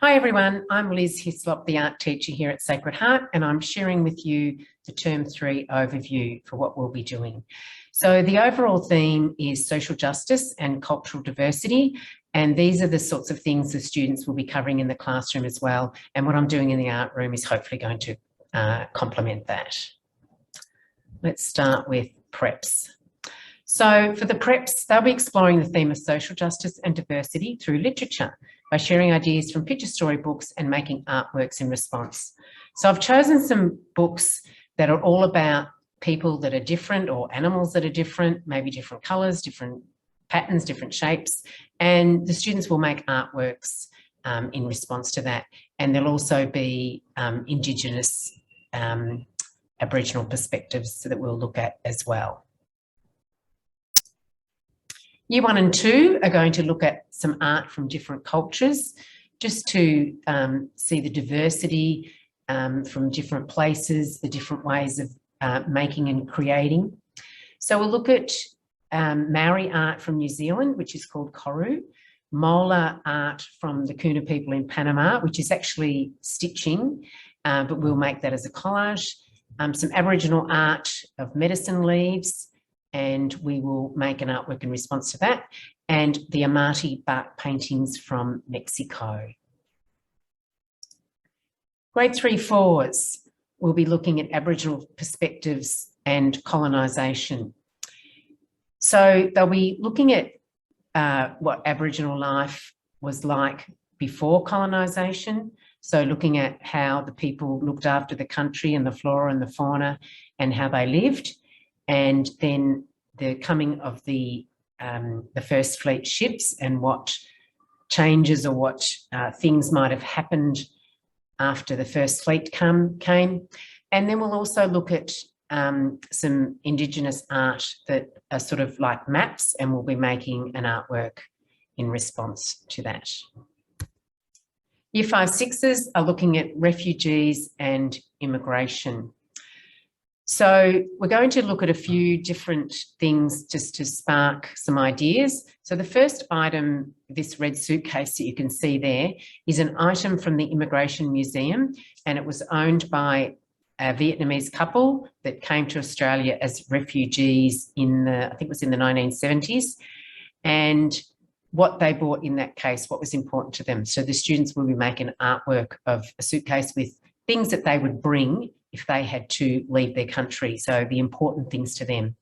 Hi everyone, I'm Liz Hislop, the art teacher here at Sacred Heart, and I'm sharing with you the Term 3 overview for what we'll be doing. So the overall theme is social justice and cultural diversity, and these are the sorts of things the students will be covering in the classroom as well, and what I'm doing in the art room is hopefully going to complement that. Let's start with preps. So for the preps, they'll be exploring the theme of social justice and diversity through literature by sharing ideas from picture storybooks and making artworks in response. So I've chosen some books that are all about people that are different or animals that are different, maybe different colours, different patterns, different shapes, and the students will make artworks in response to that. And there'll also be Indigenous Aboriginal perspectives that we'll look at as well. Year 1 and 2 are going to look at some art from different cultures, just to see the diversity from different places, the different ways of making and creating. So we'll look at Maori art from New Zealand, which is called koru, Mola art from the Kuna people in Panama, which is actually stitching, but we'll make that as a collage, some Aboriginal art of medicine leaves, and we will make an artwork in response to that, and the Amati bark paintings from Mexico. Grade 3/4s will be looking at Aboriginal perspectives and colonisation. So they'll be looking at what Aboriginal life was like before colonisation, so looking at how the people looked after the country and the flora and the fauna and how they lived. And then the coming of the First Fleet ships and what changes or what things might have happened after the First Fleet came. And then we'll also look at some Indigenous art that are sort of like maps, and we'll be making an artwork in response to that. Year 5/6s are looking at refugees and immigration. So we're going to look at a few different things just to spark some ideas. So the first item, this red suitcase that you can see there, is an item from the Immigration Museum, and it was owned by a Vietnamese couple that came to Australia as refugees in the, I think it was in the 1970s. And what they bought in that case, what was important to them. So the students will be making artwork of a suitcase with things that they would bring if they had to leave their country, so the important things to them.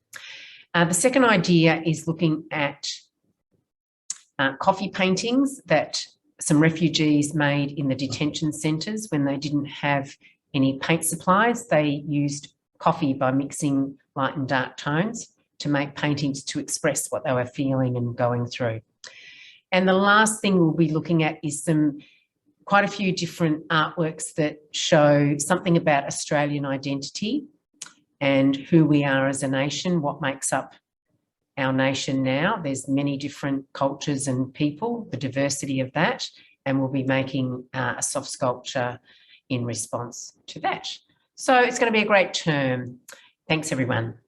The second idea is looking at coffee paintings that some refugees made in the detention centres when they didn't have any paint supplies. They used coffee by mixing light and dark tones to make paintings to express what they were feeling and going through. And the last thing we'll be looking at is quite a few different artworks that show something about Australian identity and who we are as a nation, what makes up our nation now. There's many different cultures and people, the diversity of that, and we'll be making a soft sculpture in response to that. So it's going to be a great term. Thanks, everyone.